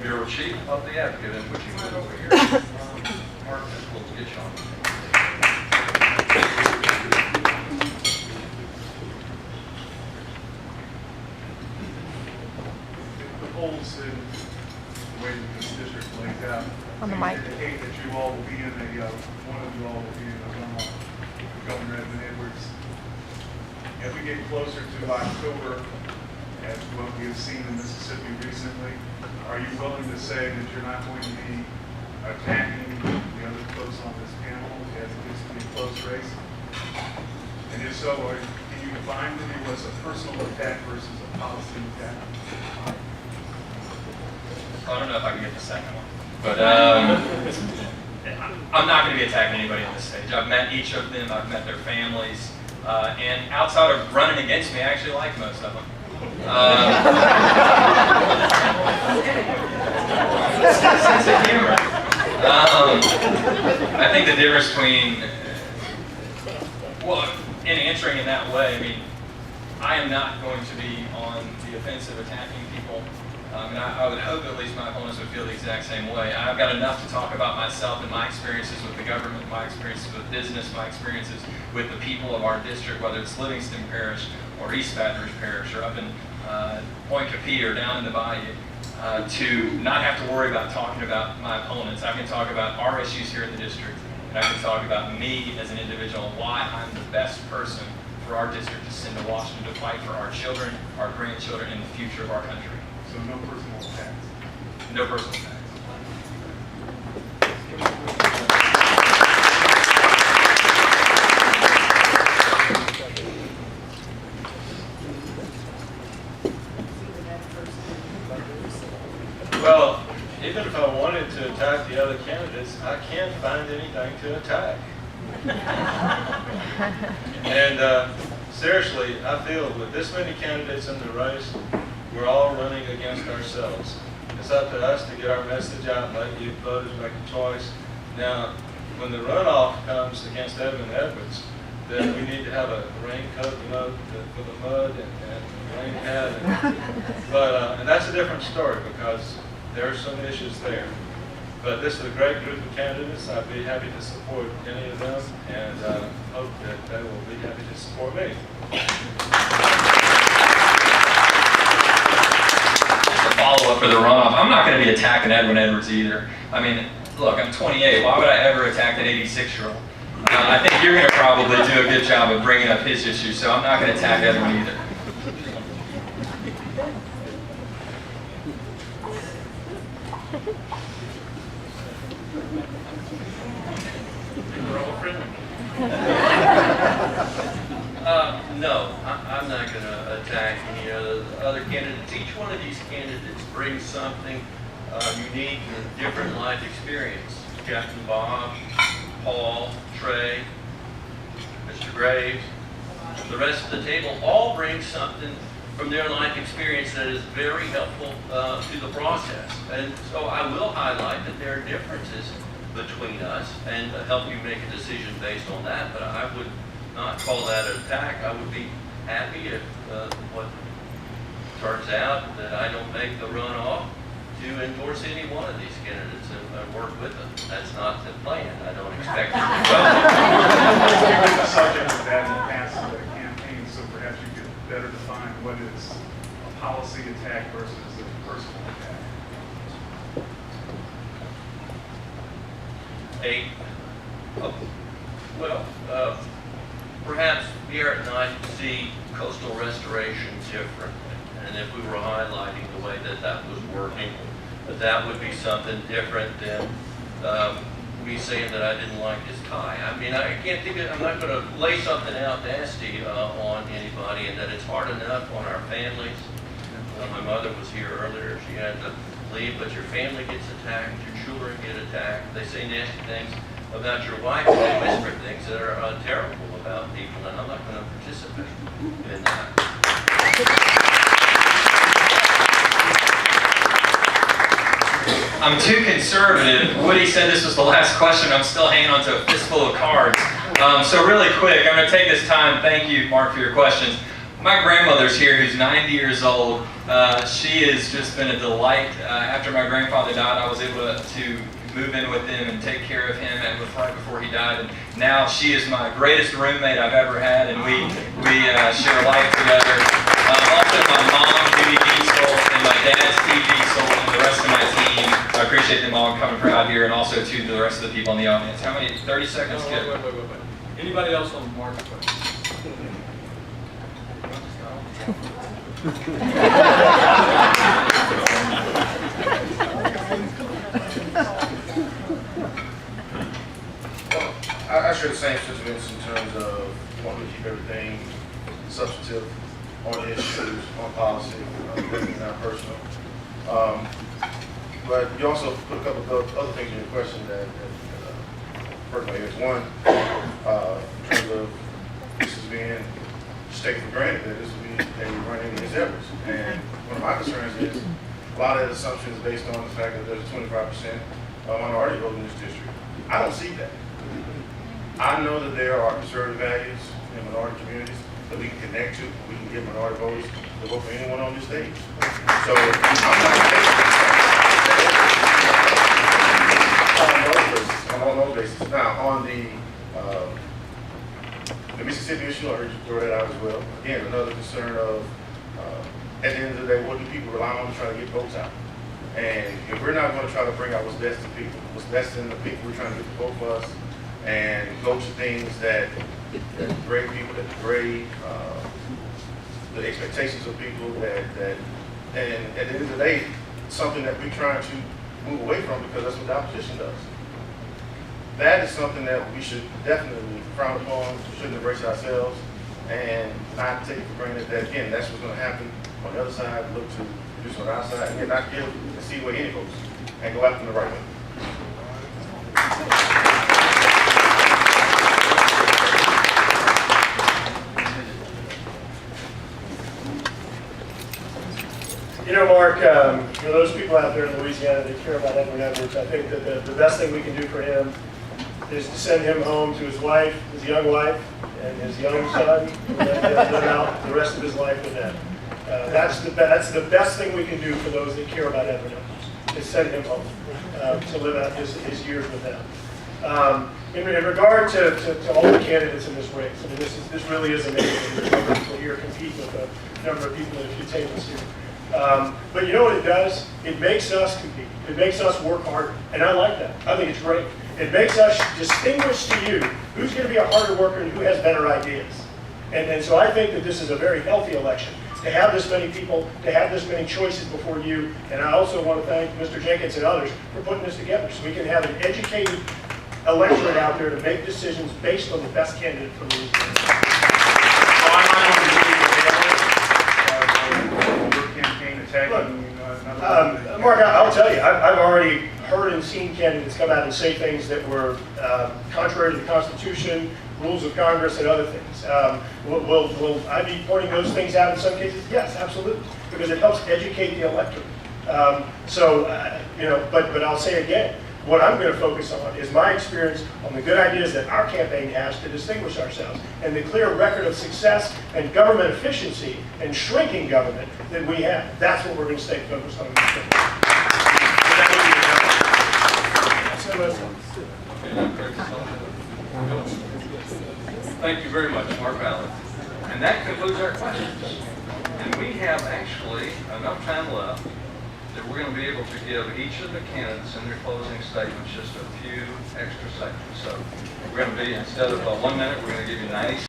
Bureau Chief of the Advocate, and would you come over here? Mark, we'll get you on. The polls in the way that this district lays out On the mic. indicate that you all will be in a, one of you all will be in a runoff with Governor Edmund Edwards. As we get closer to October, as what we have seen in Mississippi recently, are you willing to say that you're not going to be attacking the other folks on this panel as it gets to be a close race? And if so, can you define to me what's a personal attack versus a policy attack? I don't know if I can get the second one, but I'm not going to be attacking anybody on this stage. I've met each of them, I've met their families, and outside of running against me, I actually like most of them. Sense of humor. I think the difference between, well, in answering in that way, I mean, I am not going to be on the offensive attacking people. And I would hope at least my opponents would feel the exact same way. I've got enough to talk about myself and my experiences with the government, my experiences with business, my experiences with the people of our district, whether it's Livingston Parish or East Baton Rouge Parish or up in Point Capee or down in the Bayou, to not have to worry about talking about my opponents. I can talk about our issues here in the district, and I can talk about me as an individual and why I'm the best person for our district to send to Washington to fight for our children, our grandchildren, and the future of our country. So no personal attacks. No personal attacks. Well, even if I wanted to attack the other candidates, I can't find anything to attack. And seriously, I feel with this many candidates in the race, we're all running against ourselves. It's up to us to get our message out and let you voters make a choice. Now, when the runoff comes against Edmund Edwards, then we need to have a raincoat, you know, for the mud and rain hat. And that's a different story because there are some issues there. But this is a great group of candidates. I'd be happy to support any of them and hope that they will be happy to support me. Follow up for the runoff. I'm not going to be attacking Edwin Edwards either. I mean, look, I'm 28. Why would I ever attack an 86-year-old? I think you're going to probably do a good job of bringing up his issues, so I'm not going to attack Edwin either. No, I'm not going to attack any of the other candidates. Each one of these candidates brings something unique and different life experience. Captain Bob, Paul, Trey, Mr. Graves, the rest of the table all bring something from their life experience that is very helpful to the process. And so I will highlight that there are differences between us and help you make a decision based on that, but I would not call that an attack. I would be happy if what turns out that I don't make the runoff to endorse any one of these candidates and work with them. That's not the plan. I don't expect to You've been the subject of that in the past campaign, so perhaps you could better define what is a policy attack versus a personal attack. Perhaps Garrett and I see coastal restoration differently. And if we were highlighting the way that that was working, that would be something different than me saying that I didn't like his tie. I mean, I can't think of, I'm not going to lay something out nasty on anybody, and that it's hard enough on our families. My mother was here earlier. She had to leave, but your family gets attacked, your children get attacked. They say nasty things about your wife, and they whisper things that are terrible about people, and I'm not going to participate in that. I'm too conservative. Woody said this was the last question. I'm still hanging on to a fistful of cards. So really quick, I'm going to take this time. Thank you, Mark, for your questions. My grandmother's here, who's 90 years old. She has just been a delight. After my grandfather died, I was able to move in with him and take care of him, and right before he died. And now she is my greatest roommate I've ever had, and we share life together. Also, my mom, Judy Diesel, and my dad, Steve Diesel, and the rest of my team. I appreciate them all coming out here, and also to the rest of the people in the audience. How many? 30 seconds? Wait. Anybody else on Mark's question? I share the same sentiments in terms of wanting to keep everything substantive on issues, on policy, not personal. But you also put a couple of other things in your question that hurt my ears. One, in terms of this is being taken for granted that this will be a running against efforts. And one of my concerns is a lot of the assumptions based on the fact that there's a 25% minority vote in this district. I don't see that. I know that there are conservative values in minority communities that we can connect to. We can get minority voters to vote for anyone on this stage. So I'm not on those bases. Now, on the Mississippi issue, I heard you throw that out as well. Again, another concern of, at the end of the day, what do people rely on to try to get votes out? And if we're not going to try to bring out what's best in people, what's best in the people we're trying to get to vote for us, and go to things that degrade people, that degrade the expectations of people, and at the end of the day, something that we're trying to move away from because that's what the opposition does. That is something that we should definitely frown upon, shouldn't embrace ourselves, and not take it for granted that, again, that's what's going to happen on the other side, look to produce on our side, and get not give and see where any votes, and go after them the right way. You know, Mark, for those people out there in Louisiana that care about Edwin Edwards, I think that the best thing we can do for him is to send him home to his wife, his young wife, and his young son, and let him live out the rest of his life with them. That's the best thing we can do for those that care about Edwin Edwards, is send him home to live out his years with them. In regard to all the candidates in this race, I mean, this really is amazing. People here compete with a number of people at a few tables here. But you know what it does? It makes us compete. It makes us work hard, and I like that. I think it's great. It makes us distinguish to you who's going to be a harder worker and who has better ideas. And so I think that this is a very healthy election. To have this many people, to have this many choices before you, and I also want to thank Mr. Jenkins and others for putting this together so we can have an educated electorate out there to make decisions based on the best candidate for Louisiana. Mark, I'll tell you, I've already heard and seen candidates come out and say things that were contrary to the Constitution, rules of Congress, and other things. Will I be pointing those things out in some cases? Yes, absolutely, because it helps educate the electorate. But I'll say again, what I'm going to focus on is my experience on the good ideas that our campaign has to distinguish ourselves, and the clear record of success and government efficiency and shrinking government that we have. That's what we're going to stay focused on in this thing. Thank you very much, Mark Allen. And that concludes our questions. And we have actually enough time left that we're going to be able to give each of the candidates in their closing statements just a few extra seconds. So we're going to be, instead of 1 minute, we're going to give you 90 seconds.